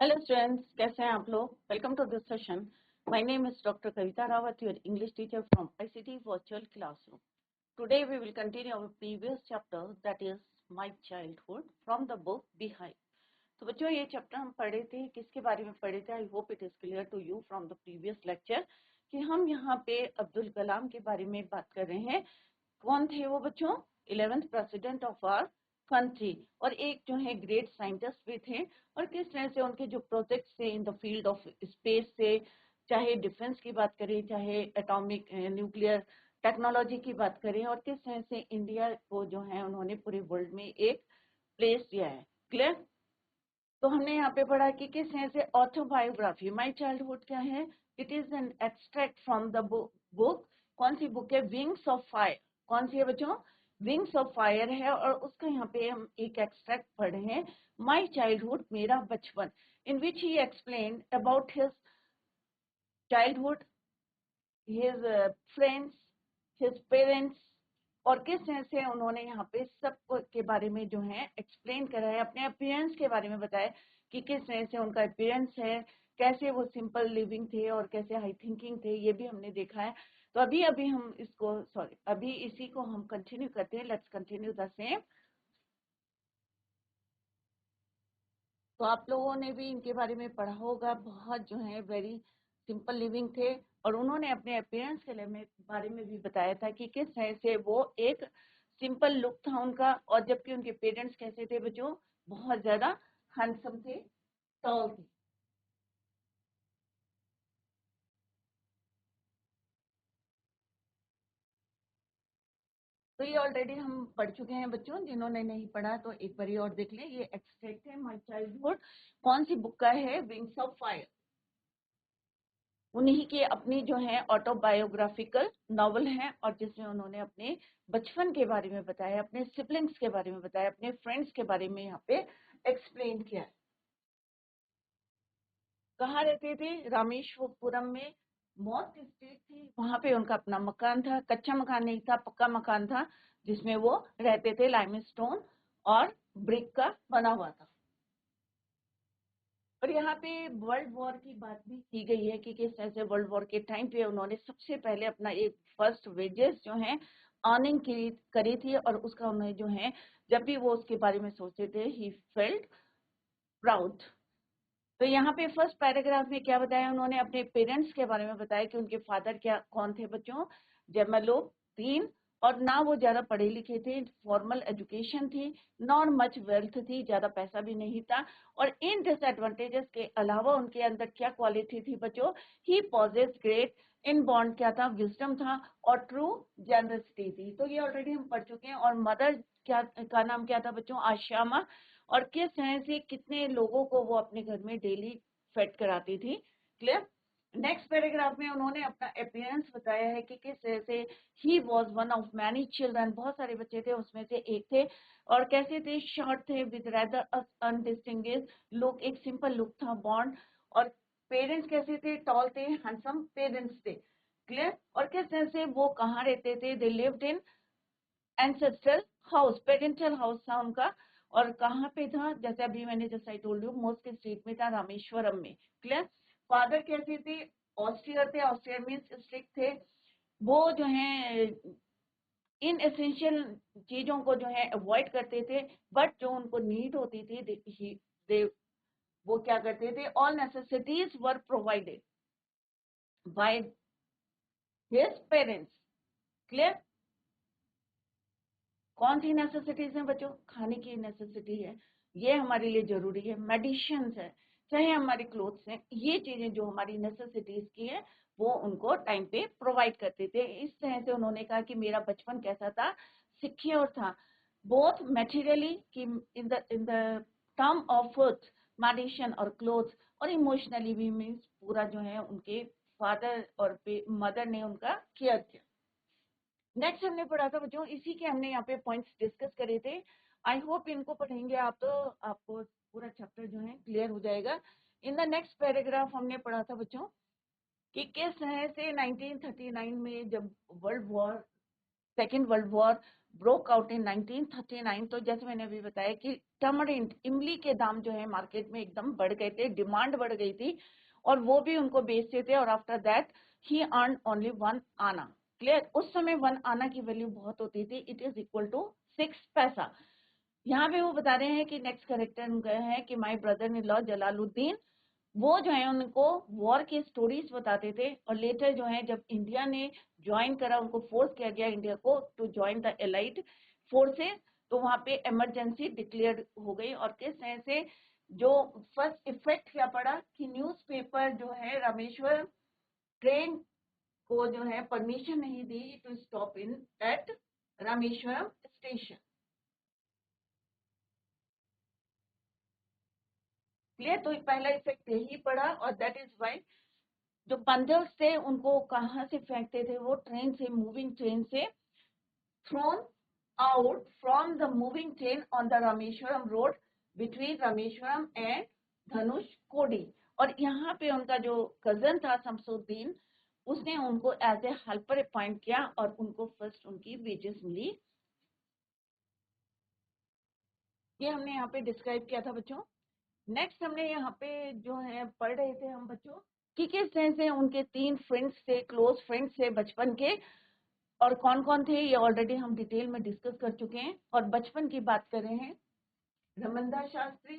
Hello students, कैसे हैं आप लोग? Welcome to this session. My name is doctor Kavita Rawat, your English teacher from ICT virtual classroom. Today we will continue our previous chapter, that is my childhood, from the book behind. तो बच्चों, ये chapter हम पढ़े थे, किसके बारे में पढ़े थे? I hope it is clear to you from the previous lecture कि हम यहाँ पे अब्दुल कलाम के बारे में बात कर रहे हैं। कौन थे वो बच्चों? 11th president of our country, और एक जो है ग्रेट साइंटिस्ट भी थे। और किस तरह से उनके जो प्रोजेक्ट्स थे in the field of space से, चाहे डिफेंस की बात करें, चाहे एटॉमिक न्यूक्लियर टेक्नोलॉजी की बात करें, और किस तरह से इंडिया को जो है उन्होंने पूरे वर्ल्ड में एक प्लेस दिया है। क्लियर? तो हमने यहाँ पे पढ़ा कि किस तरह से ऑटोबायोग्राफी माय चाइल्डहुड क्या है? It is an extract from the book. कौन सी बुक है? Wings of fire. कौन सी है बच्चों? विंग्स ऑफ फायर है। और उसका यहाँ पे हम एक एक्सट्रैक्ट पढ़ रहे हैं, माय चाइल्डहुड, मेरा बचपन, in which he explain about his childhood, his friends, his parents, और किस तरह से उन्होंने यहाँ पे सब के बारे में जो है एक्सप्लेन करा है, अपने अपीयरेंस के बारे में बताया कि किस तरह से उनका अपीयरेंस है, कैसे वो सिंपल लिविंग थे और कैसे हाई थिंकिंग थे, ये भी हमने देखा है। तो अभी अभी हम इसको अभी इसी को हम कंटिन्यू करते हैं। Let's continue the same. तो आप लोगों ने भी इनके बारे में पढ़ा होगा, बहुत जो है वेरी सिंपल लिविंग थे। और उन्होंने अपने अपीयरेंस के बारे में भी बताया था कि किस तरह से वो एक सिंपल लुक था उनका, और जबकि उनके पेरेंट्स कैसे थे बच्चों? बहुत ज्यादा हैंडसम थे, टॉल थे। तो ये ऑलरेडी हम पढ़ चुके हैं बच्चों, जिन्होंने नहीं पढ़ा तो एक बार और देख लें। ये एक्सट्रैक्ट है माय चाइल्डहुड। कौन सी बुक का है? Wings of fire. उन्हीं की अपनी जो है ऑटोबायोग्राफिकल नॉवल है, और जिसमें उन्होंने अपने बचपन के बारे में बताया, अपने सिबलिंग्स के बारे में बताया, अपने फ्रेंड्स के बारे में यहाँ पे एक्सप्लेन किया है। कहाँ रहते थे? रामेश्वरपुरम में मॉस्क स्ट्रीट थी, वहां पे उनका अपना मकान था। कच्चा मकान नहीं था, पक्का मकान था, जिसमें वो रहते थे। लाइमस्टोन और ब्रिक का बना हुआ था। और यहाँ पे वर्ल्ड वॉर की बात भी की गई है कि किस तरह से वर्ल्ड वॉर के टाइम पे उन्होंने सबसे पहले अपना एक फर्स्ट वेजेस जो है अर्निंग करी थी, और उसका उन्हें जो है जब भी वो उसके बारे में सोचते थे, ही फेल्ट प्राउड। तो यहाँ पे फर्स्ट पैराग्राफ में क्या बताया उन्होंने? अपने पेरेंट्स के बारे में बताया कि उनके फादर क्या कौन थे बच्चों? जमालुद्दीन। और ना वो ज्यादा पढ़े लिखे थे, फॉर्मल एजुकेशन थी, नॉट मच वेल्थ थी, ज्यादा पैसा भी नहीं था। और इन डिसएडवांटेजेस के अलावा उनके अंदर क्या क्वालिटी थी बच्चों? ही पॉजेस ग्रेट इन बॉन्ड, क्या था? विजडम था, और ट्रू जेनरसिटी थी। तो ये ऑलरेडी हम पढ़ चुके हैं। और मदर क्या का नाम क्या था बच्चों? आशामा। और किस तरह से कितने लोगों को वो अपने घर में डेली फेड कराती थी। क्लियर? नेक्स्ट पैराग्राफ में उन्होंने अपना अपीयरेंस बताया है कि किस तरह से he was one of many children, बहुत सारे बच्चे थे, उसमें से एक थे। और कैसे थे? शॉर्ट थे, विद रेदर अनडिस्टिंग्विश्ड लुक, एक सिंपल लुक था, बॉन्ड। और पेरेंट्स कैसे थे? टॉल थे, हैंडसम पेरेंट्स थे। क्लियर? और किस तरह से वो कहाँ रहते थे? They lived in ancestral house, parental house था उनका। और कहाँ पे था? जैसे अभी मैंने जैसे I told you, mosque street में था, रामेश्वरम में। क्लियर? फादर कैसे थे? ऑस्ट्रियर थे। ऑस्ट्रियर मीन्स स्ट्रिक्ट थे। वो जो है इन एसेंशियल चीजों को जो है अवॉइड करते थे, बट जो उनको नीड होती थी दे वो क्या करते थे? All necessities were provided by his parents. Clear? कौन सी नेसेसिटीज है बच्चों? खाने की नेसेसिटी है, ये हमारे लिए जरूरी है। मेडिसिन है, चाहे हमारी क्लोथ्स हैं, ये चीजें जो हमारी नेसेसिटीज की है, वो उनको टाइम पे प्रोवाइड करते थे। इस तरह से उन्होंने कहा कि मेरा बचपन कैसा था? सिक्योर था, बोथ मेटीरियली कि in the term of food, medicine और क्लोथ, और इमोशनली भी, मीन्स पूरा जो है उनके फादर और मदर ने उनका केयर किया। नेक्स्ट हमने पढ़ा था बच्चों, इसी के हमने यहाँ पे पॉइंट्स डिस्कस करे थे। आई होप इनको पढ़ेंगे आप तो आपको पूरा चैप्टर जो है क्लियर हो जाएगा। इन द नेक्स्ट पैराग्राफ हमने पढ़ा था बच्चों कि किस तरह से 1939 में जब world war, second world war broke out in 1939। तो जैसे मैंने अभी बताया कि टमरिंड, इमली के दाम जो है मार्केट में एकदम बढ़ गए थे, डिमांड बढ़ गई थी और वो भी उनको बेचते थे। और after that he earn only 1 आना। क्लियर? उस समय 1 आना की वैल्यू बहुत होती थी, इट इज इक्वल टू 6 पैसा। यहाँ पे वो बता रहे हैं कि नेक्स्ट करेक्टर है कि my brother in law Jalaluddin, वो जो है उनको वॉर की स्टोरीज बताते थे। और लेटर जो है जब इंडिया ने ज्वाइन करा, उनको फोर्स किया गया इंडिया को to join the allied forces, तो वहां पे इमरजेंसी डिक्लेयर हो गई। और किस तरह से जो फर्स्ट इफेक्ट क्या पड़ा कि न्यूज़पेपर जो है रामेश्वरम ट्रेन को जो है परमिशन नहीं दी to stop in at Rameswaram station. Clear? तो पहला इफेक्ट यही पड़ा और दैट इज वाई जो बंदर्स थे उनको कहाँ से फेंकते थे, वो ट्रेन से, मूविंग ट्रेन से thrown out from the moving train on the Rameswaram road between Rameswaram and Dhanushkodi. और यहाँ पे उनका जो कजन था शमसुद्दीन, उसने उनको एज ए हेल्पर अपॉइंट किया और उनको फर्स्ट उनकी वेजेस मिली। ये हमने यहाँ पे डिस्क्राइब किया था बच्चों। नेक्स्ट हमने यहाँ पे जो है पढ़ रहे थे हम बच्चों कि किस तरह से उनके 3 फ्रेंड्स थे, क्लोज फ्रेंड्स थे बचपन के। और कौन कौन थे ये ऑलरेडी हम डिटेल में डिस्कस कर चुके हैं। और बचपन की बात कर रहे हैं, रमनदास शास्त्री,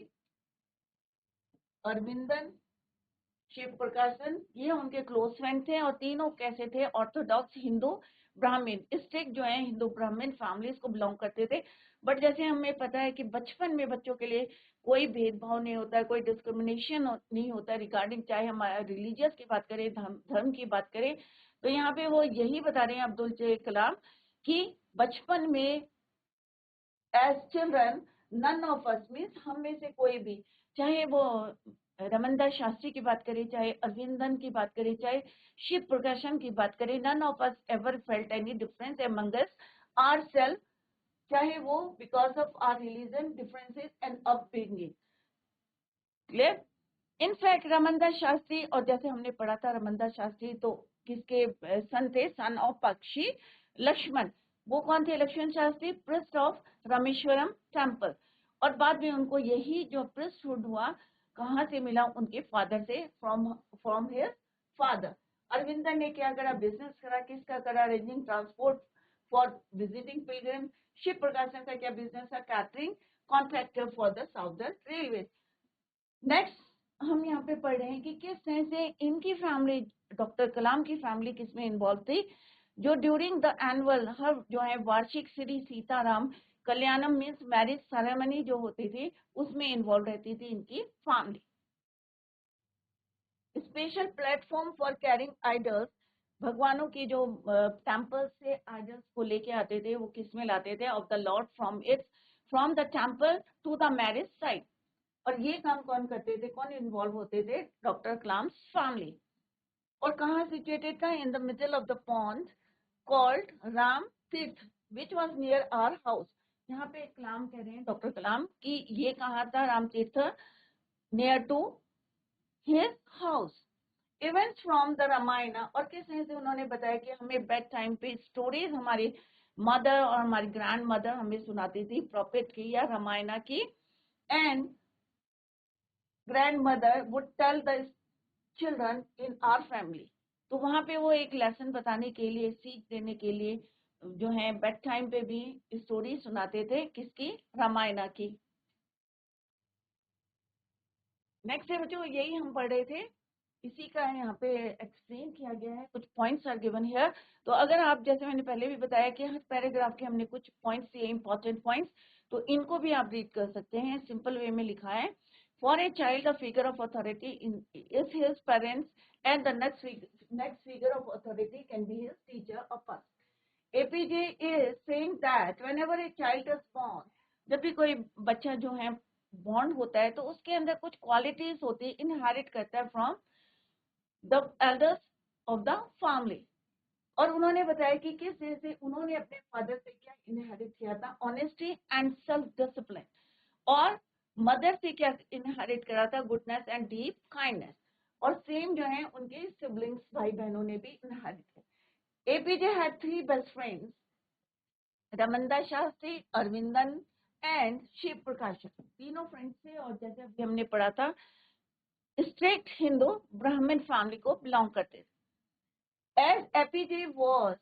अरविंदन, शिव प्रकाशन, ये उनके क्लोज फ्रेंड थे। और तीनों कैसे थे? ऑर्थोडॉक्स हिंदू ब्राह्मण, स्ट्रिक्ट जो है हिंदू ब्राह्मण फैमिलीज को बिलोंग करते थे। बट जैसे हमें पता है कि बचपन में बच्चों के लिए कोई भेदभाव नहीं होता है, कोई डिस्क्रिमिनेशन नहीं होता रिगार्डिंग, चाहे हमारा रिलीजियस की बात करें, धर्म की बात करें। तो यहाँ पे वो यही बता रहे हैं अब्दुल कलाम कि बचपन में as children none of us means हम में से कोई भी, चाहे वो रमनदास शास्त्री की बात करें, चाहे अरविंदन की बात करें, चाहे शिव प्रकाशन की बात करें, none of us ever felt any difference among us our self, चाहे वो because of our religion differences and upbringing. Clear? In fact Ramandas Shastri, और जैसे हमने पढ़ा था रमनदास शास्त्री तो किसके सन थे? सन ऑफ पक्षी लक्ष्मण। वो कौन थे? Lakshman Shastri, priest of Rameswaram temple. और बाद में उनको यही जो प्रिस्टहुड हुआ कहाँ से मिला? उनके फादर से, फ्रॉम हिज फादर। अरविंदन ने क्या करा? बिजनेस करा। किसका करा? Arranging transport for visiting pilgrim. Shiv Prakashan का क्या बिजनेस था? Catering contractor for the southern railway. Next हम यहाँ पे पढ़ रहे हैं कि किस तरह से इनकी फैमिली, डॉक्टर कलाम की फैमिली किसमें इन्वॉल्व थी, जो ड्यूरिंग द एनुअल, हर जो है वार्षिक Shri Sitaram Kalyanam means marriage ceremony जो होती थी उसमें इन्वॉल्व रहती थी इनकी family. Special platform for carrying idols, भगवानों की जो टेम्पल से आइडल्स को लेके आते थे वो किसमें लाते थे? Of the lord from the temple to the marriage site. और ये काम कौन करते थे? कौन इन्वॉल्व होते थे? Doctor Kalam's family. और कहाँ सिचुएटेड था? In the middle of the pond called Ram Tirtha which was near our house. यहाँ पे कलाम कह रहे हैं, डॉक्टर कलाम, कि ये कहाँ था? Ram Tirth, near to his house. Events from the Ramayan. और किस तरह से उन्होंने बताया कि हमें बेड टाइम पे स्टोरीज हमारी मदर और हमारी ग्रैंड मदर हमें सुनाती थी, प्रॉफिट की या रामायण की। And grandmother would tell the children in our family। तो वहां पे वो एक लेसन बताने के लिए, सीख देने के लिए जो है बेड टाइम पे भी स्टोरी सुनाते थे। किसकी? रामायण की। नेक्स्ट है बच्चों, यही हम पढ़ रहे थे, इसी का यहाँ पे एक्सप्लेन किया गया है, कुछ पॉइंट्स आर गिवन हियर। तो अगर आप, जैसे मैंने पहले भी बताया कि हर पैराग्राफ के हमने कुछ पॉइंट्स दिए, इंपॉर्टेंट पॉइंट्स, तो इनको भी आप रीड कर सकते हैं। सिंपल वे में लिखा है, for a child the figure of authority is his parents and the next figure of authority can be his teacher और first. APJ is saying that whenever a child is born, जब भी कोई बच्चा जो है बॉन्ड होता है तो उसके अंदर कुछ क्वालिटीज होती है, इनहेरिट करता है from the elders of the family. और उन्होंने बताया कि किस तरह से उन्होंने अपने फादर से क्या इनहेरिट किया था? Honesty and self discipline. और मदर से क्या इनहेरिट करा था? Goodness and deep kindness. और सेम जो है उनके सिबलिंग्स, भाई बहनों ने भी इनहेरिट किया। APJ had 3 best friends Ramandas Shastri, Aravindan and Shiva Prakasan, तीनों फ्रेंड्स थे। और जैसे अभी हमने पढ़ा था, स्ट्रिक्ट हिंदू ब्राह्मण फैमिली को बिलोंग करते थे। As APJ was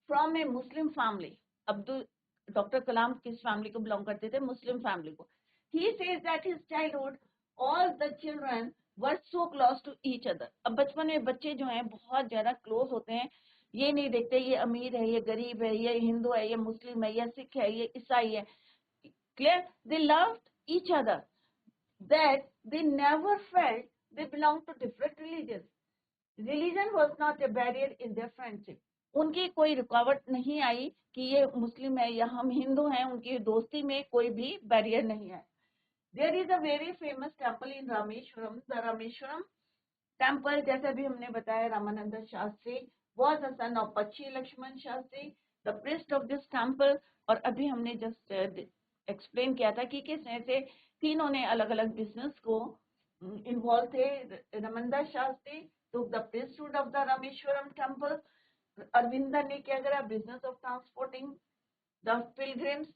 from a Muslim family, Abdul doctor Kalam किस फैमिली को बिलोंग करते थे? मुस्लिम फैमिली को। He says that his childhood all the children were so close to each other. अब बचपन में बच्चे जो हैं बहुत ज्यादा क्लोज होते हैं, ये नहीं देखते ये अमीर है, ये गरीब है, ये हिंदू है, ये मुस्लिम है, ये सिख है, ये ईसाई है। Clear? They loved each other, that they never felt they belonged to different religions. Religion was not a barrier in their friendship. उनकी कोई रुकावट नहीं आई कि ये मुस्लिम है या हम हिंदू हैं, उनकी दोस्ती में कोई भी बैरियर नहीं है। There is a very famous temple in Rameshwaram, the Rameshwaram temple, जैसे भी हमने बताया, Ramanand Shastri was a son of Pachi Lakshman Shastri, the priest of this temple। और अभी हमने जस्ट एक्सप्लेन किया था कि किस तरह से तीनों ने अलग अलग बिजनेस को इन्वॉल्व थे। Ramanand Shastri took the priesthood of the Rameshwaram temple, Aravindan ने क्या करा? Business of transporting the pilgrims,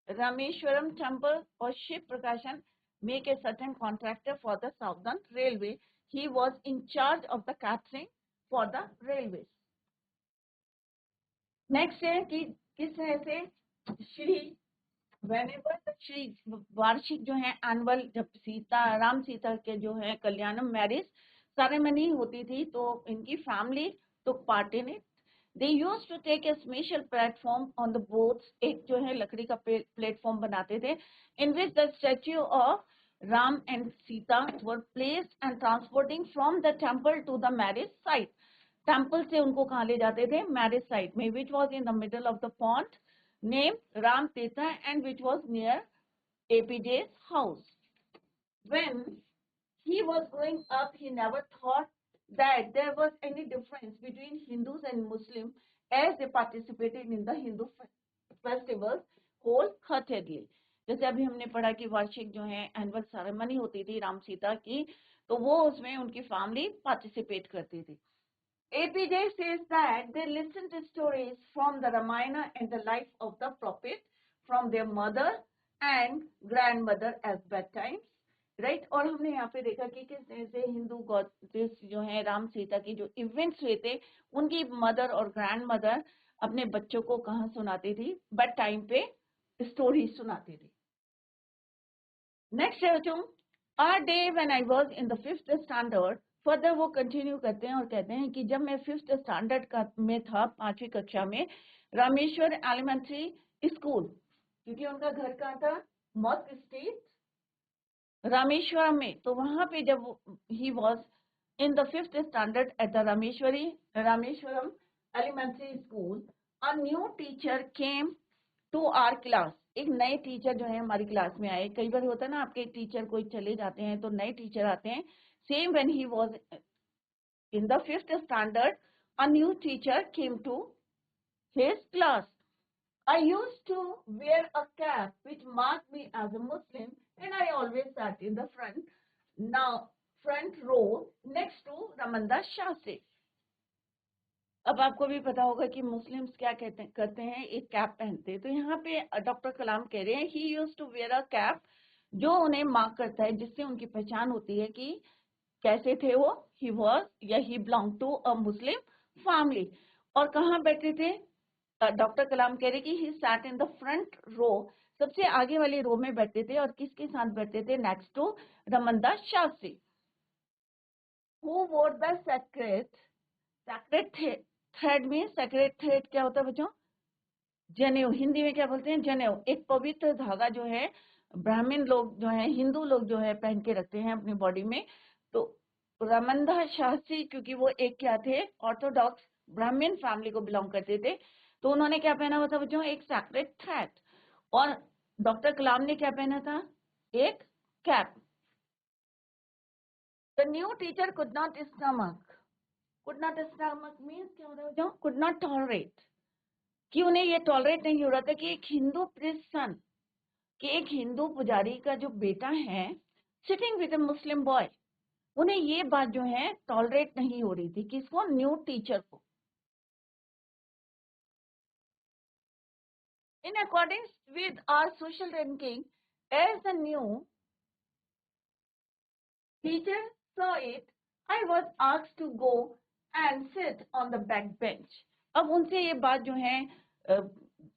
Rameshwaram temple, or Shiv Prakashan make a certain contractor for the Southern Railway. He was in charge of the catering for the railways. Next है कि किस तरह से Shri whenever Shri वार्षिक जो है एनुअल, जब सीता राम सीता के जो है कल्याणम मैरिज सेरेमनी होती थी, तो इनकी family took part in it. They used to take a special platform on the boats, एक जो है लकड़ी का प्लेटफॉर्म बनाते थे, in which the statue of Ram and Sita were placed and transporting from the temple to the marriage site. Temple से उनको कहाँ ले जाते थे? मैरिज साइट में, which was in the middle of the pond, named Ram Tita, and which was near APJ's house. When he was growing up, he never thought that there was any difference between Hindus and Muslims as they participated in the Hindu festivals wholeheartedly. जैसे अभी हमने पढ़ा कि वार्षिक जो है annual ceremony होती थी राम सीता की, तो वो उसमें उनकी फैमिली पार्टिसिपेट करती थी। APJ says that they listened to stories from the Ramayana and the life of the prophet from their mother and grandmother as bedtimes. Right? और हमने यहाँ पे देखा कि किस तरह से हिंदू गॉडेस जो है राम सीता की जो इवेंट्स हुए थे, उनकी मदर और ग्रैंड मदर अपने बच्चों को कहाँ सुनाती थी? बेड टाइम पे स्टोरी सुनाती थी। नेक्स्ट है बच्चों, a day when I was in the 5th standard. Further वो कंटिन्यू करते हैं और कहते हैं कि जब मैं 5th स्टैंडर्ड का में था, 5वीं कक्षा में, रामेश्वर एलिमेंट्री स्कूल, क्योंकि उनका घर कहाँ था? मॉस्क स्ट्रीट, रामेश्वरम में। तो वहां पे जब he was in the 5th standard at the Rameswaram elementary school, a new teacher came to our class. एक नए टीचर जो है हमारी क्लास में आए। कई बार होता है ना, आपके टीचर कोई चले जाते हैं तो नए टीचर आते हैं। Same when he was in the 5th standard, a new teacher came to his class. I used to wear a cap which marked me as a Muslim, and I always sat in the front row next to Ramandas Shastri. अब आपको भी पता होगा कि Muslims क्या करते हैं, एक कैप पहनते हैं। तो यहाँ पे डॉक्टर कलाम कह रहे हैं he used to wear a cap, जो उन्हें मार्क करता है, जिससे उनकी पहचान होती है कि कैसे थे वो, ही वॉज या he belong to a Muslim family. और कहाँ बैठे थे? डॉक्टर कलाम कह रहे कि he sat in the front row, सबसे आगे वाली रो में बैठते थे। और किसके साथ बैठते थे? Next to Ramandas Shastri. Who wore the sacred thread में, सेक्रेट थ्रेड क्या होता है बच्चों? जनेऊ। हिंदी में क्या बोलते हैं? जनेऊ। एक पवित्र धागा जो है ब्राह्मण लोग जो है, हिंदू लोग जो है पहन के रखते हैं अपनी बॉडी में। तो रमनदास शास्त्री क्योंकि वो एक क्या थे? ऑर्थोडॉक्स ब्राह्मण फैमिली को बिलोंग करते थे, तो उन्होंने क्या पहना हुआ था बच्चों? एक सेक्रेट थ्रेड। और डॉक्टर कलाम ने क्या पहना था? एक cap. The new teacher could not stomach, could not stomach means क्या हो रहा है बच्चों? कुड नॉट टॉलरेट, कि उन्हें ये टॉलरेट नहीं हो रहा था कि एक हिंदू प्रिस्ट सन, कि एक हिंदू पुजारी का जो बेटा है sitting with a Muslim boy, उन्हें ये बात जो है टॉलरेट नहीं हो रही थी। किसको? न्यू टीचर को। In accordance with our social ranking, as a new teacher saw it, I was asked to go and sit on the back bench. अब उनसे ये बात जो है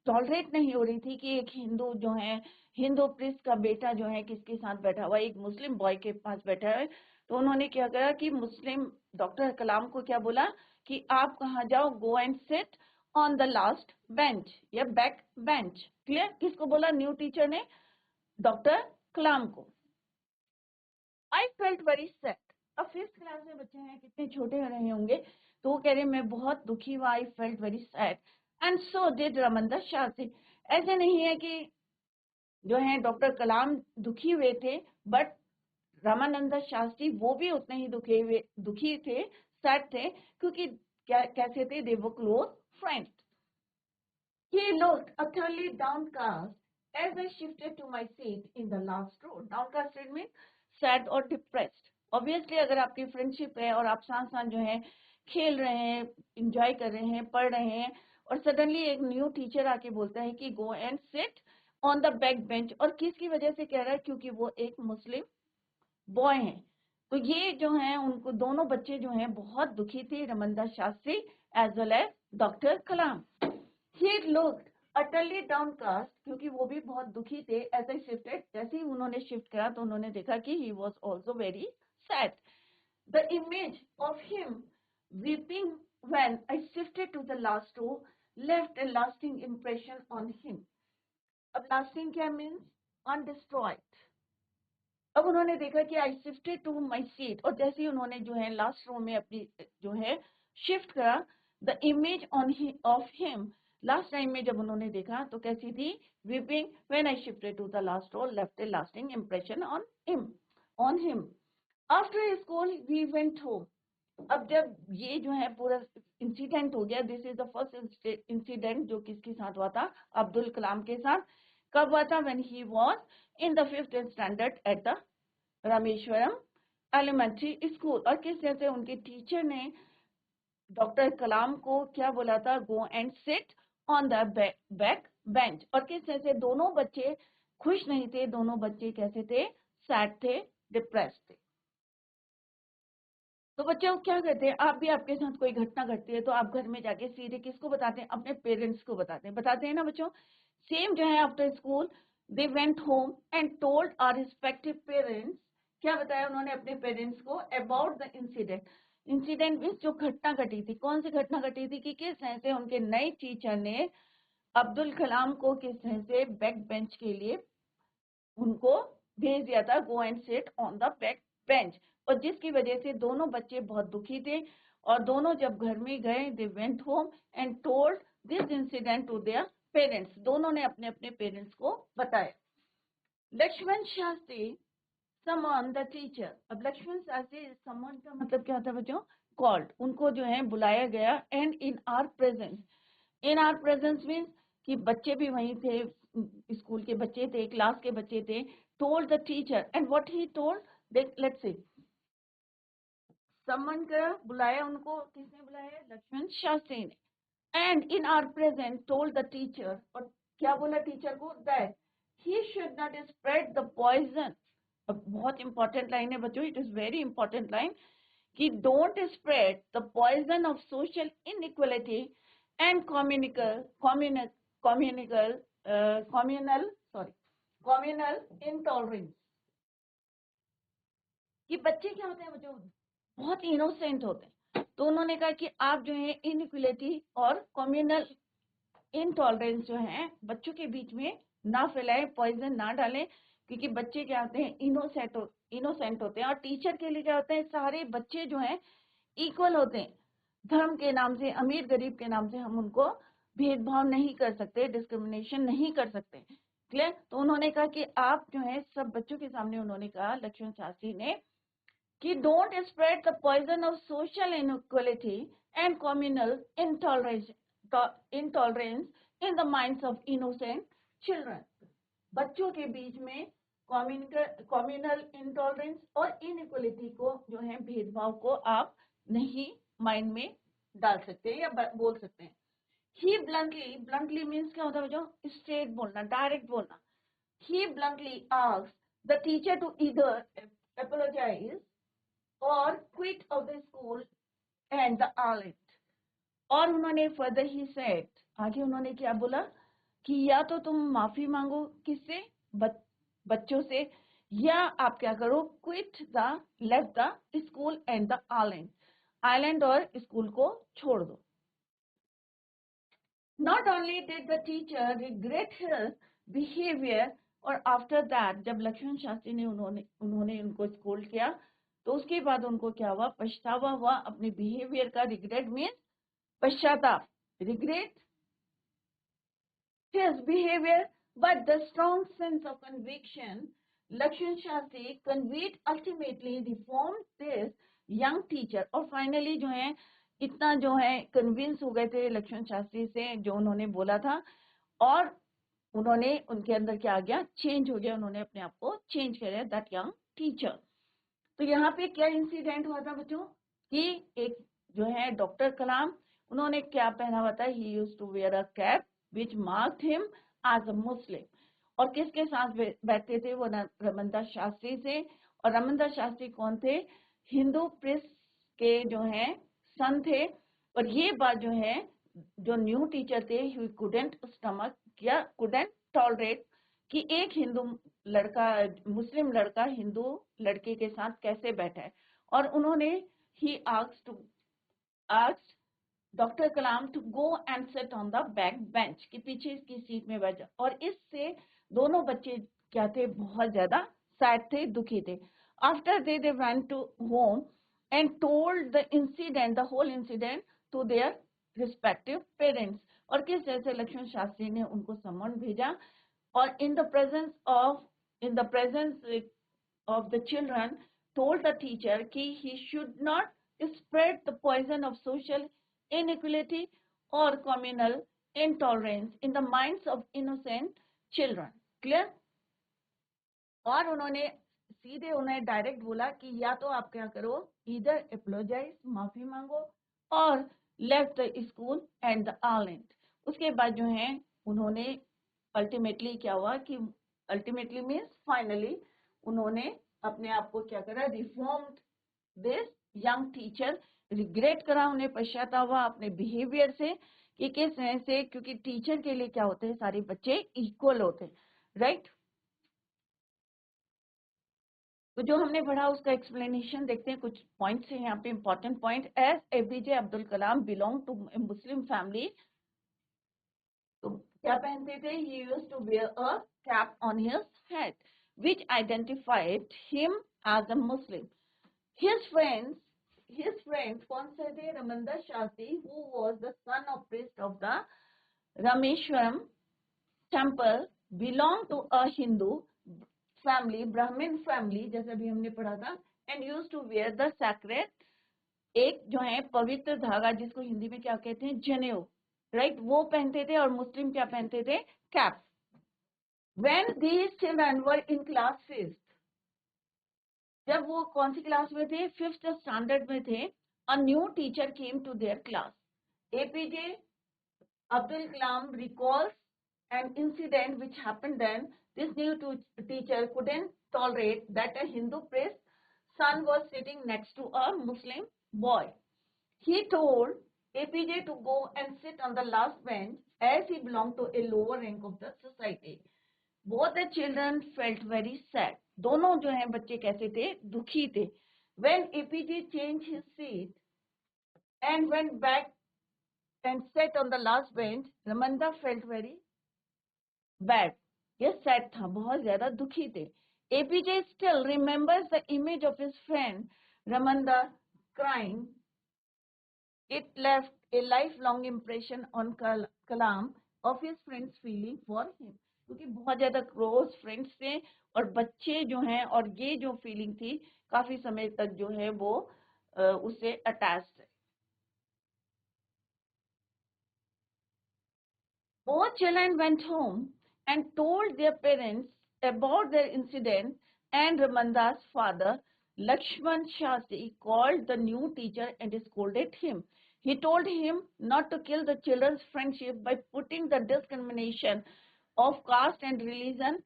टॉलरेट नहीं हो रही थी कि एक हिंदू जो है, हिंदू प्रिस्ट का बेटा जो है किसके साथ बैठा हुआ है, एक मुस्लिम बॉय के पास बैठा है। तो उन्होंने क्या करा कि मुस्लिम डॉक्टर कलाम को क्या बोला कि आप कहाँ जाओ, गो and sit on the last bench या बैक बेंच। क्लियर? किसको बोला? न्यू टीचर ने डॉक्टर कलाम को। I felt very sad. अब 5th क्लास में बच्चे हैं, कितने छोटे हो रहे होंगे, तो वो कह रहे मैं बहुत दुखी हुआ, I felt very sad and so did Ramdas Shastri. ऐसे नहीं है कि जो है डॉक्टर कलाम दुखी हुए थे, बट रामानंद शास्त्री वो भी उतने ही दुखी थे, सैड थे, क्योंकि कैसे थे, they were close friends. He looked utterly downcast as I shifted to my seat in the last row. Downcast means sad or depressed. Obviously, अगर आपकी फ्रेंडशिप है और आप साथ साथ जो है खेल रहे हैं, इंजॉय कर रहे हैं, पढ़ रहे हैं, और सडनली एक न्यू टीचर आके बोलता है कि गो and sit on the back bench, और किसकी वजह से कह रहा है? क्योंकि वो एक मुस्लिम बॉय हैं। तो ये जो है उनको दोनों बच्चे जो हैं बहुत दुखी थे, Ramdas Shastri as well as doctor Kalam. He looked utterly downcast, क्योंकि वो भी बहुत दुखी थे। As I shifted, जैसे ही उन्होंने शिफ्ट करा तो उन्होंने देखा कि he was also very sad. The image of him weeping when I shifted to the last row left a lasting impression on him. अब lasting क्या means? Undestroyed. अब उन्होंने देखा कि I shifted to my seat, और जैसे ही उन्होंने जो है लास्ट रो में अपनी जो है शिफ्ट करा, the image of him, last time में जब उन्होंने देखा तो कैसी थी? Weeping when I shifted to the last row left a lasting impression on him. After school we went home. अब जब ये जो है पूरा इंसिडेंट हो गया, this is the first incident जो किसके साथ हुआ था? अब्दुल कलाम के साथ। कब हुआ था? When he was in the 5th standard at the Rameswaram elementary school. और किस तरह से उनके टीचर ने डॉक्टर कलाम को क्या बोला था? गो and sit on the back bench. और किस तरह से दोनों बच्चे खुश नहीं थे, दोनों बच्चे कैसे थे? सैड थे, डिप्रेस्ड थे। तो बच्चों क्या करते हैं, आप भी आपके साथ कोई घटना घटती है तो आप घर में जाके सीधे किसको बताते हैं? अपने पेरेंट्स को बताते हैं ना बच्चों। सेम जो है after school they went home and told our respective parents. क्या बताया उन्होंने अपने पेरेंट्स को? About the incident. Incident means जो घटना घटी थी। कौन सी घटना घटी थी? कि किस तरह से उनके नए टीचर ने अब्दुल कलाम को किस तरह से बैक बेंच के लिए उनको भेज दिया था, गो and sit on the back bench, और जिसकी वजह से दोनों बच्चे बहुत दुखी थे। और दोनों जब घर में गए, they went home and told this incident to their parents. दोनों ने अपने अपने पेरेंट्स को बताया। Lakshman Shastri summoned the teacher. अब लक्ष्मण शास्त्री समन का मतलब क्या होता है बच्चों? कॉल्ड। उनको जो है बुलाया गया। And in our presence, in our presence means कि बच्चे भी वहीं थे, स्कूल के बच्चे थे, क्लास के बच्चे थे। Told the teacher and what he told, let's see. Summon का बुलाया उनको, किसने बुलाया? लक्ष्मण शास्त्री ने। And in our present told the teacher, और क्या बोला टीचर को? That he should not spread the poison. अब बहुत इंपॉर्टेंट लाइन है बच्चों, it is very important line, कि don't spread the poison of social inequality and communal intolerance. कि बच्चे क्या होते हैं बच्चों? बहुत इनोसेंट होते हैं। तो उन्होंने कहा कि आप जो है इनइक्वालिटी और कम्युनल इंटॉलरेंस जो है बच्चों के बीच में ना फैलाएं, पॉइजन ना डालें, क्योंकि बच्चे क्या होते हैं? इनोसेंट होते हैं। और टीचर के लिए क्या होते हैं? सारे बच्चे जो हैं इक्वल होते हैं। धर्म के नाम से, अमीर गरीब के नाम से हम उनको भेदभाव नहीं कर सकते, डिस्क्रिमिनेशन नहीं कर सकते। क्लियर? तो उन्होंने कहा कि आप जो है सब बच्चों के सामने उन्होंने कहा, लक्ष्मण शास्त्री ने, कि don't spread the poison of social inequality and communal intolerance in the minds of innocent children. बच्चों के बीच में कम्युनल इंटॉलरेंस और इनइक्वालिटी को जो है, भेदभाव को आप नहीं माइंड में डाल सकते या बोल सकते हैं। He bluntly means क्या होता है बच्चों? Straight बोलना, direct बोलना. He bluntly asked the teacher to either apologize or quit of the school and the alert. और उन्होंने further he said, आगे उन्होंने क्या बोला कि या तो तुम माफी मांगो किससे, बच्चों से, या आप क्या करो, left the school and the island और स्कूल को छोड़ दो. Not only did the teacher regret his behavior, और आफ्टर दैट जब लक्ष्मण शास्त्री ने उन्होंने उनको स्कोल्ड किया तो उसके बाद उनको क्या हुआ, पछतावा हुआ अपने बिहेवियर का. रिग्रेट मीन्स पश्चाताप. Regret his behavior, but the strong sense of conviction Lakshman Shastri conveyed ultimately reformed this young teacher. और फाइनली जो है इतना जो है कन्विंस हो गए थे लक्ष्मण शास्त्री से जो उन्होंने बोला था, और उन्होंने उनके अंदर क्या आ गया, चेंज हो गया, उन्होंने अपने आप को चेंज किया, दैट यंग टीचर. तो यहाँ पे क्या इंसिडेंट हुआ था बच्चों कि एक जो है डॉक्टर कलाम, उन्होंने क्या पहना हुआ था, he used to wear a cap which marked him as a Muslim. और किसके साथ बैठते थे वो, रमनदास शास्त्री से. और रमनदास शास्त्री कौन थे, हिंदू प्रिंस के जो हैं सन थे. और ये बात जो है जो न्यू टीचर थे, ही कुडेंट स्टमक या कुडेंट टॉलरेट कि एक हिंदू लड़का, मुस्लिम लड़का हिंदू लड़के के साथ कैसे बैठा है. और उन्होंने he asked doctor Kalam to go and sit on the back bench, कि पीछे इसकी सीट में बैठ. और इससे दोनों बच्चे क्या थे, बहुत ज्यादा सैड थे, दुखी थे. After they went to home and told the incident, the whole incident to their respective parents. और किस तरह से लक्ष्मण शास्त्री ने उनको समन भेजा, और in the presence of the children told the teacher कि he should not spread the poison of social inequality or communal intolerance in the minds of innocent children. Clear? और उन्होंने सीधे उन्हें डायरेक्ट बोला कि या तो आप क्या करो, either apologize, माफी मांगो, और left the school and the island. उसके बाद जो है उन्होंने अल्टीमेटली क्या हुआ कि अल्टीमेटली मीन्स फाइनली उन्होंने अपने आप को क्या करा, reformed this young teacher. Regret करा, उन्हें पश्चाताप हुआ अपने बिहेवियर से कि किस तरह से, क्योंकि टीचर के लिए क्या होते हैं, सारे बच्चे इक्वल होते हैं, राइट. तो जो हमने पढ़ा उसका एक्सप्लेनेशन देखते हैं. कुछ पॉइंट्स हैं यहाँ पे important point. As APJ Abdul Kalam belong to Muslim family, तो क्या पहनते थे, he used to wear a cap on his head which identified him as a Muslim. His friends कौन से थे, रमनदास Shastri, who was the son of priest of the Rameshwaram temple, belonged to a Hindu family, Brahmin family, जैसे भी हमने पढ़ा था, and used to wear the sacred, एक जो है पवित्र धागा जिसको हिंदी में क्या कहते हैं, जनेऊ, राइट, वो पहनते थे. और मुस्लिम क्या पहनते थे, cap. When these children were in class 5th, जब वो कौन सी क्लास में थे, 5th स्टैंडर्ड में थे, a new teacher came to their class. APJ Abdul Kalam recalls an incident which happened then. This new teacher couldn't tolerate that a Hindu priest's son was sitting next to a Muslim boy. He told APJ to go and sit on the last bench as he belonged to a lower rank of the society. Both the children felt very sad. दोनों जो हैं बच्चे कैसे थे, दुखी थे. When APJ changed his seat and went back and sat on the last bench, Ramanda felt very bad. Yes, sad था, बहुत ज्यादा दुखी थे. APJ still remembers the image of his friend Ramanda crying. It left a lifelong impression on Kalam of his friend's feeling for him. क्योंकि बहुत ज्यादा close friends थे और बच्चे जो हैं, और ये जो फीलिंग थी काफी समय तक जो है वो उससे अटैच्ड है. Both children went home and told their parents about their incident, and Ramanda's father, Lakshman Shastri, called the new teacher and scolded him. He told him not to kill the children's friendship by putting the discrimination of caste and religion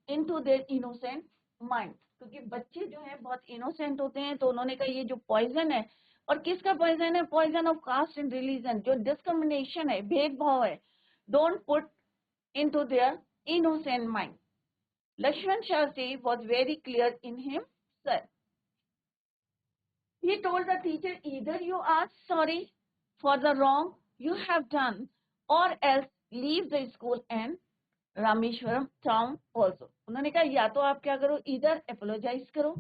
into their innocent mind. क्योंकि बच्चे जो है बहुत innocent होते हैं, तो उन्होंने कहा ये जो पॉइजन है, और किसका पॉइजन है? Poison of caste and religion, जो डिस्क्रिमिनेशन है, भेदभाव है, don't put into their innocent mind. Lakshman Shastri was very clear in himself. He told the teacher, either you ask sorry for the wrong you have done, or else leave the school and Rameshwaram town also. उन्होंने कहा या तो आप क्या करो, इधर apologize करो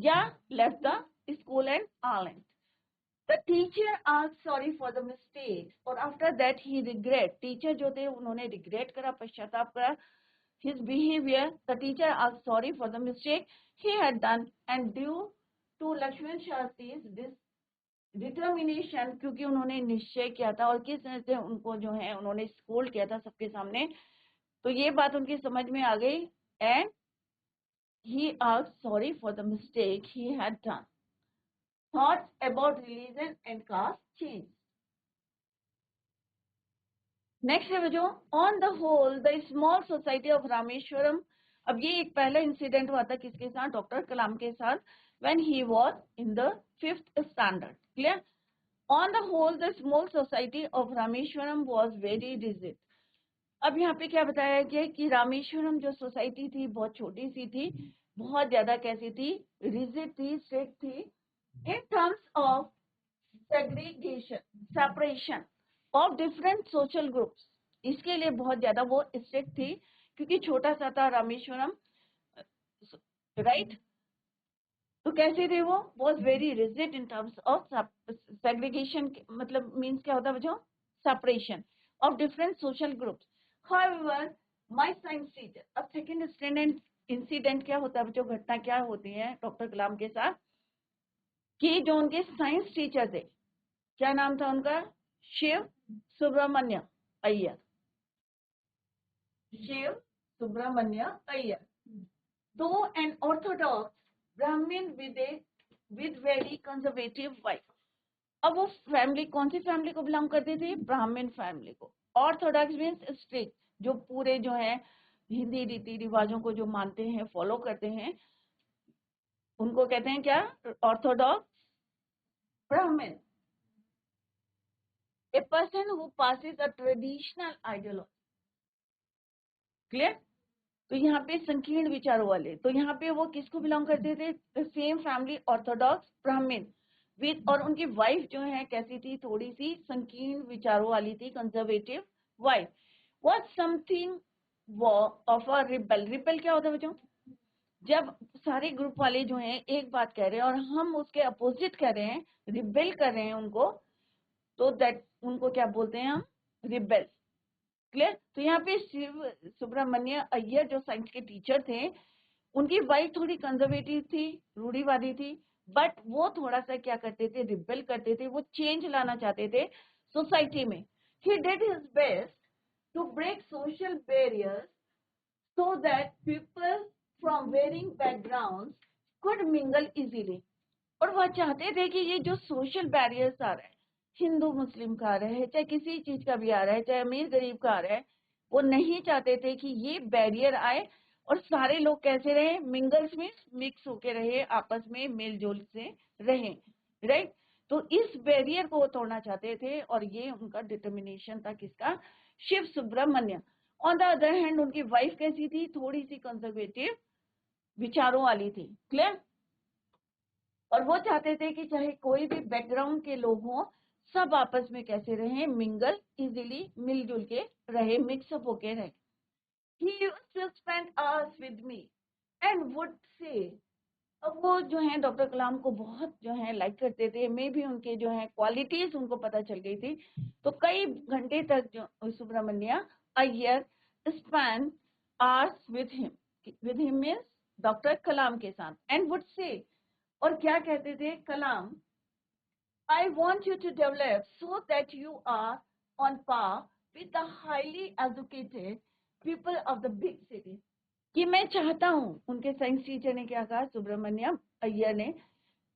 या left the school and island. The teacher asked sorry for the mistakes, और after that he regret. Teacher जो थे उन्होंने regret करा, पश्चाताप करा his behavior. The teacher asked sorry for the mistake he had done, and due to Lakshman Shastri's determination, क्योंकि उन्होंने निश्चय किया था और किस तरह से उनको जो है उन्होंने स्कोल्ड किया था सबके सामने, तो ये बात उनकी समझ में आ गई, and he asked sorry for the mistake he had done. Thoughts about religion and caste changed. Next है बच्चों, on the whole the small society of Rameswaram. अब ये एक पहला इंसिडेंट हुआ था किसके साथ? डॉक्टर कलाम के साथ, when he was in the 5th standard. Clear? On the whole the small society of Rameswaram was very rigid. अब यहाँ पे क्या बताया गया कि रामेश्वरम जो सोसाइटी थी बहुत छोटी सी थी, बहुत ज्यादा कैसी थी? रिजिड थी, स्ट्रिक्ट थी, in terms of segregation, separation of different social groups. इसके लिए बहुत ज्यादा वो स्ट्रिक्ट थी, क्योंकि छोटा सा था रामेश्वरम, राइट? तो कैसे थे वो? Was very rigid in terms of segregation. मतलब मीन्स क्या होता है बच्चों? Separation of different social groups. However my science teacher. अब सेकेंड स्टैंडर्ड इंसिडेंट क्या होता है बच्चों? घटना क्या होती है डॉक्टर कलाम के साथ, कि जो उनके साइंस टीचर थे, क्या नाम था उनका? Shiv Subramanya Iyer. Shiv Subramanya Iyer, though an orthodox Brahmin with very conservative wife. अब वो फैमिली कौन सी फैमिली को बिलोंग करती थी? ब्राह्मण फैमिली को. ऑर्थोडॉक्स मीन्स स्ट्रिक्ट, जो पूरे जो है हिंदी रीति रिवाजों को जो मानते हैं, फॉलो करते हैं, उनको कहते हैं क्या? ऑर्थोडॉक्स ब्राह्मण. A person who passes a traditional ideology. Clear? तो यहाँ पे संकीर्ण विचारों वाले, तो यहाँ पे वो किसको बिलोंग करते थे? सेम फैमिली, ऑर्थोडॉक्स ब्राह्मण विद, और उनकी वाइफ जो है कैसी थी? थोड़ी सी संकीर्ण विचारों वाली थी, conservative wife. Was something of a rebel. Rebel क्या होता है बच्चों? जब सारे ग्रुप वाले जो हैं एक बात कह रहे हैं और हम उसके अपोजिट कह रहे हैं, रिबेल कर रहे हैं उनको, तो दैट उनको क्या बोलते हैं हम? रिबेल. क्लियर? तो यहाँ पे शिव सुब्रमण्य अय्यर जो साइंस के टीचर थे, उनकी वाइफ थोड़ी कंजर्वेटिव थी, रूढ़िवादी थी, बट वो थोड़ा सा क्या करते थे? रिबेल करते थे, वो चेंज लाना चाहते थे सोसाइटी में. He did his best to break social barriers so that people from varying backgrounds could mingle easily. और वह चाहते थे कि ये जो सोशल बैरियर्स आ रहा है, हिंदू मुस्लिम का आ रहा है, चाहे किसी चीज का भी आ रहा है, चाहे अमीर गरीब का आ रहा है, वो नहीं चाहते थे कि ये बैरियर आए और सारे लोग कैसे रहे? मिंगल्स में मिक्स होके रहे, आपस में मेलजोल से रहे, राइट? तो इस बैरियर को तोड़ना चाहते थे, और ये उनका डिटर्मिनेशन था. किसका? Shiv Subramanya. On the other hand उनकी वाइफ कैसी थी? थोड़ी सी कंजर्वेटिव विचारों वाली थी. क्लियर? और वो चाहते थे कि चाहे कोई भी बैकग्राउंड के लोग हों, सब आपस में कैसे रहे? मिंगल इजीली, मिलजुल के रहे, मिक्सअप होके रहे. He used to spend hours with me and would say. अब वो जो है डॉक्टर कलाम को बहुत जो है लाइक करते थे, मे भी उनके जो है क्वालिटीज उनको पता चल गई थी, तो कई घंटे तक जो Subramania Iyer spend hours with him means doctor Kalam के साथ, एंड वुड से, और क्या कहते थे कलाम? I want you to develop so that you are on par with the highly educated people of the big city. कि मैं चाहता हूं, उनके साइंस टीचर ने क्या कहा? सुब्रमण्यम अय्यर ने,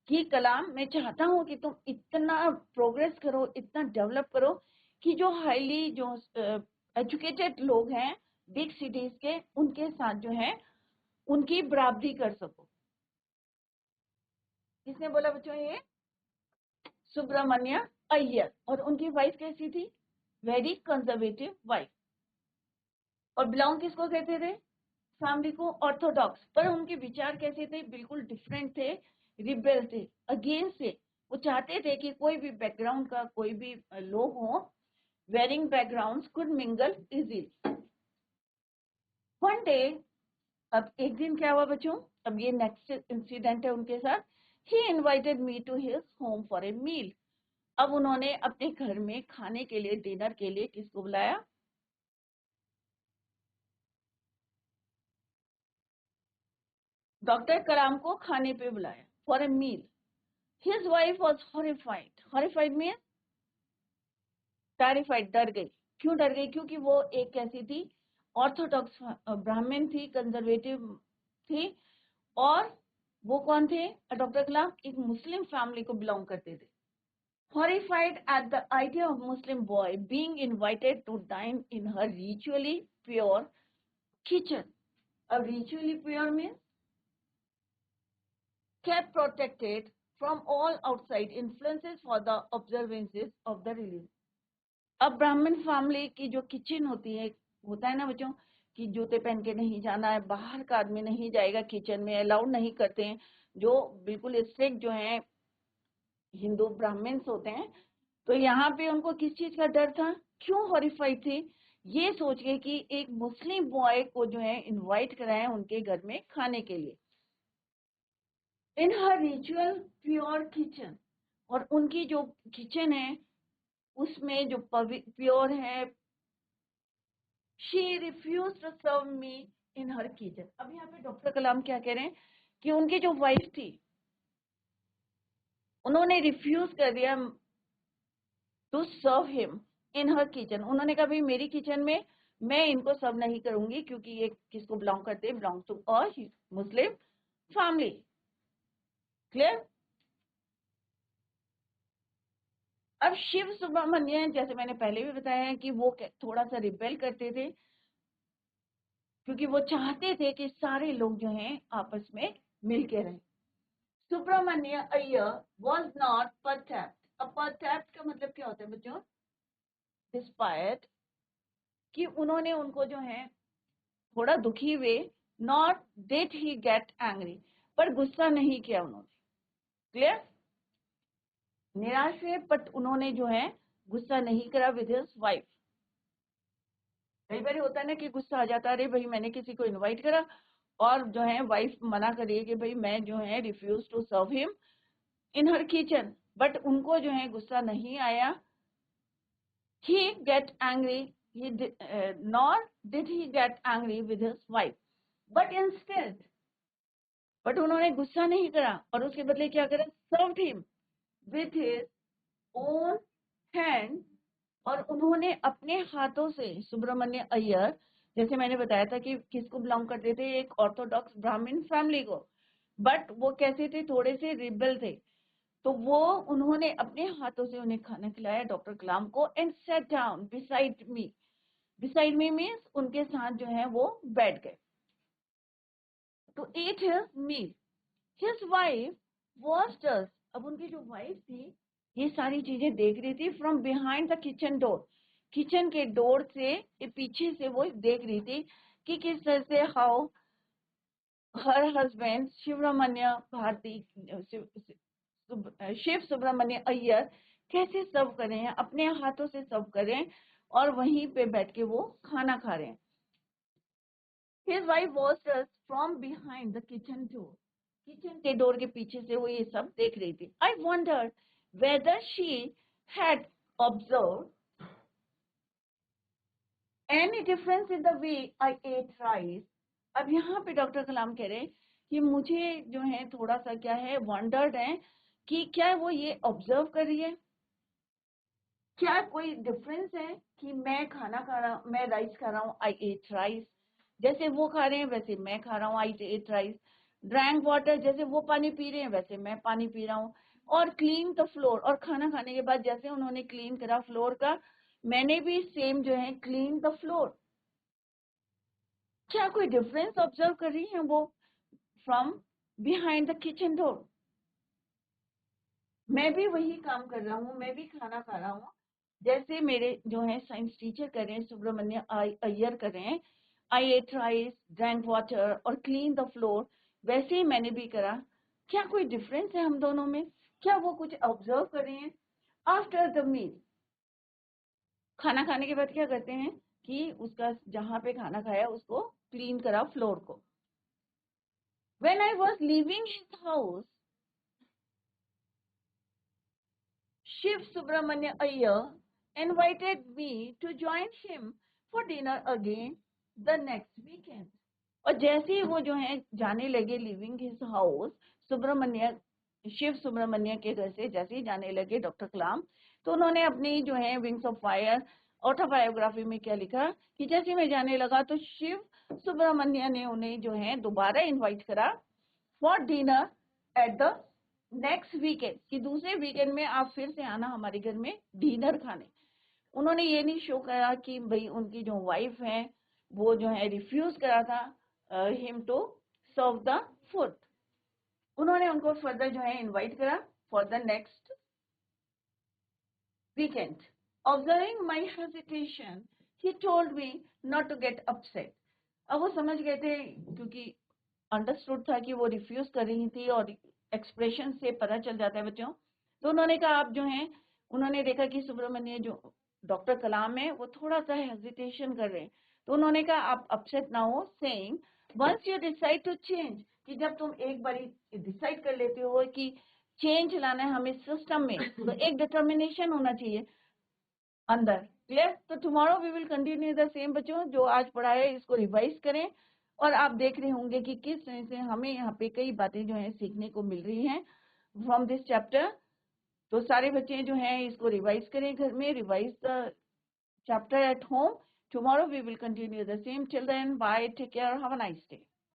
कि कलाम, मैं चाहता हूँ कि तुम इतना प्रोग्रेस करो, इतना डेवलप करो कि जो हाईली जो एजुकेटेड लोग हैं बिग सिटीज के, उनके साथ जो है उनकी बराबरी कर सको। किसने बोला बच्चों? ये सुब्रमण्य अय्यर। और उनकी वाइफ कैसी थी? Very conservative wife. और बिलोंग किसको कहते थे? फैमिली को ऑर्थोडॉक्स। पर उनके विचार कैसे थे? बिल्कुल डिफरेंट थे, रिबेल थे, अगेंस्ट थे। वो चाहते थे कि कोई भी बैकग्राउंड का कोई भी लोग हो, varying backgrounds could mingle easily. One day, अब एक दिन क्या हुआ बच्चों? अब ये नेक्स्ट इंसिडेंट है उनके साथ। He invited me to his home for a meal. अब उन्होंने अपने घर में खाने के लिए, डिनर के लिए किसको बुलाया? डॉक्टर कलाम को खाने पे बुलाया, for a meal. His wife was horrified. Horrified mean terrified, डर गई। क्यों डर गई? क्योंकि वो एक कैसी थी? ऑर्थोडॉक्स ब्राह्मण थी, कंजर्वेटिव थी। और वो कौन थे? डॉक्टर कलाम एक मुस्लिम फैमिली को बिलोंग करते थे। Horrified at the idea of Muslim boy being invited to dine in her ritually pure kitchen. A ritually pure means kept protected from all outside influences for the observances of the religion. अब ब्राह्मण family की जो kitchen होती है, होता है ना बच्चों कि जूते पहन के नहीं जाना है, बाहर का आदमी नहीं जाएगा किचन में, अलाउड नहीं करते हैं, जो बिल्कुल स्ट्रिक्ट जो है हिंदू ब्राह्मण्स होते हैं। तो यहाँ पे उनको किस चीज का डर था? क्यों हॉरिफाइड थे? ये सोच के कि एक मुस्लिम बॉय को जो है इनवाइट कराया उनके घर में खाने के लिए, in her ritual pure kitchen. और उनकी जो किचन है उसमें जो प्योर है, she refuse to serve me in her kitchen. अब यहाँ पे डॉक्टर कलाम क्या कह रहे हैं कि उनकी जो वाइफ थी उन्होंने रिफ्यूज कर दिया to serve him in her kitchen. उन्होंने कहा भाई मेरी किचन में मैं इनको सर्व नहीं करूंगी, क्योंकि ये किसको बिलोंग करते हैं? Belong to a Muslim family. Clear? अब शिव सुब्रमण्य, जैसे मैंने पहले भी बताया है कि वो थोड़ा सा रिबेल करते थे, क्योंकि वो चाहते थे कि सारे लोग जो हैं आपस में मिलके रहें। Subramania Iyer was not perturbed. अब परटैप्ड का मतलब क्या होता है बच्चों? डिस्पायर्ड, कि उन्होंने उनको जो है थोड़ा दुखी हुए। Not did he get angry, पर गुस्सा नहीं किया उन्होंने। क्लियर? निराश हुए बट उन्होंने जो है गुस्सा नहीं करा विद हिज वाइफ। कई बार होता है ना कि गुस्सा आ जाता है, अरे भाई मैंने किसी को इनवाइट करा और जो है वाइफ मना करिए कि भाई मैं जो है refuse to serve him in her kitchen, but उनको जो है गुस्सा नहीं आया। He get angry, he nor did he get angry with his wife, but instead, but उन्होंने गुस्सा नहीं करा और उसके बदले क्या करा? Served him with his own hand. और उन्होंने अपने हाथों से सुब्रमण्य अय्यर, जैसे मैंने बताया था कि किसको बिलोंग करते थे? एक ऑर्थोडॉक्स ब्राह्मण फैमिली को, बट वो कैसे थे? थोड़े से रिबल थे। तो वो उन्होंने अपने हाथों से उन्हें खाना खिलाया डॉक्टर कलाम को, and set down beside me. Beside me means उनके साथ जो है वो बैठ गए to eat his meal. His wife watched us. अब उनकी जो वाइफ थी ये सारी चीजें देख रही थी from behind the kitchen door. Kitchen के डोर से पीछे से वो देख रही थी कि किस तरह से how her husband Shivaramanya Bharati, Shiva Subramanya Iyer कैसे सर्व कर रहे हैं, अपने हाथों से सर्व कर रहे हैं और वहीं पे बैठ के वो खाना खा रहे हैं। His wife watched us from behind the kitchen door. Kitchen के डोर के पीछे से वो ये सब देख रही थी। I wondered whether she had observed any difference in the way I ate rice. अब यहाँ पे डॉक्टर कलाम कह रहे हैं कि मुझे जो है थोड़ा सा क्या है, वंडर्ड है कि क्या वो ये ऑब्जर्व कर रही है, क्या कोई डिफरेंस है कि मैं खाना खा रहा हूँ, मैं राइस खा रहा हूँ, आई एट राइस, जैसे वो खा रहे हैं वैसे मैं खा रहा हूँ, आई एट राइस। ड्रैंक वाटर, जैसे वो पानी पी रहे हैं वैसे मैं पानी पी रहा हूँ। और क्लीन द फ्लोर, और खाना खाने के बाद जैसे उन्होंने क्लीन करा फ्लोर का, मैंने भी सेम जो है क्लीन द फ्लोर। क्या कोई डिफरेंस ऑब्जर्व कर रही हैं वो from behind the kitchen door? मैं भी वही काम कर रहा हूँ, मैं भी खाना खा रहा हूँ, जैसे मेरे जो है साइंस टीचर कर रहे हैं, सुब्रमण्य अय्यर कर रहे हैं, आई एट राइस, ड्रैंक वाटर और क्लीन द फ्लोर, वैसे ही मैंने भी करा। क्या कोई डिफरेंस है हम दोनों में? क्या वो कुछ ऑब्जर्व कर रहे हैं? आफ्टर द मील, खाना खाने के बाद क्या करते हैं कि उसका जहां पे खाना खाया उसको क्लीन करा फ्लोर को। When I was leaving his house, Shiv Subramanya Iyer invited me to join him for dinner again the next weekend. और जैसे ही वो जो है जाने लगे living his house, Subramanya, Shiva Subramanya के घर से जैसे ही जाने लगे डॉक्टर कलाम, तो उन्होंने अपनी जो है विंग्स ऑफ फायर ऑटोबायोग्राफी में क्या लिखा कि जैसे मैं जाने लगा तो शिव सुब्रमण्य ने उन्हें जो है दोबारा इनवाइट करा for dinner at the next weekend, कि दूसरे वीकेंड में आप फिर से आना हमारे घर में डिनर खाने। उन्होंने ये नहीं शो करा कि भाई उनकी जो वाइफ है वो जो है रिफ्यूज करा था him to serve the food. उन्होंने उनको फर्दर जो है इनवाइट करा for the next weekend. Observing my hesitation he told me not to get upset. अब वो समझ गए थे, क्योंकि अंडरस्टूड था कि वो रिफ्यूज कर रही थी और एक्सप्रेशन से पता चल जाता है बच्चों। तो उन्होंने कहा आप जो हैं, उन्होंने देखा कि सुब्रमण्य जो डॉक्टर कलाम है वो थोड़ा सा हेजिटेशन कर रहे हैं, तो उन्होंने कहा आप अपसेट ना हो, saying once you decide to change, कि जब तुम एक बारी डिसाइड कर लेते हो कि चेंज लाना है हमें सिस्टम में, तो एक डिटर्मिनेशन होना चाहिए अंदर। क्लियर? तो tomorrow we will continue the same. बच्चों जो आज पढ़ा है इसको रिवाइज करें, और आप देख रहे होंगे कि किस तरह से हमें यहाँ पे कई बातें जो है सीखने को मिल रही हैं फ्रॉम दिस चैप्टर। तो सारे बच्चे जो हैं इसको रिवाइज करें घर में, revise the chapter at home. Tomorrow we will continue the same. Till then bye, take care, have a nice day.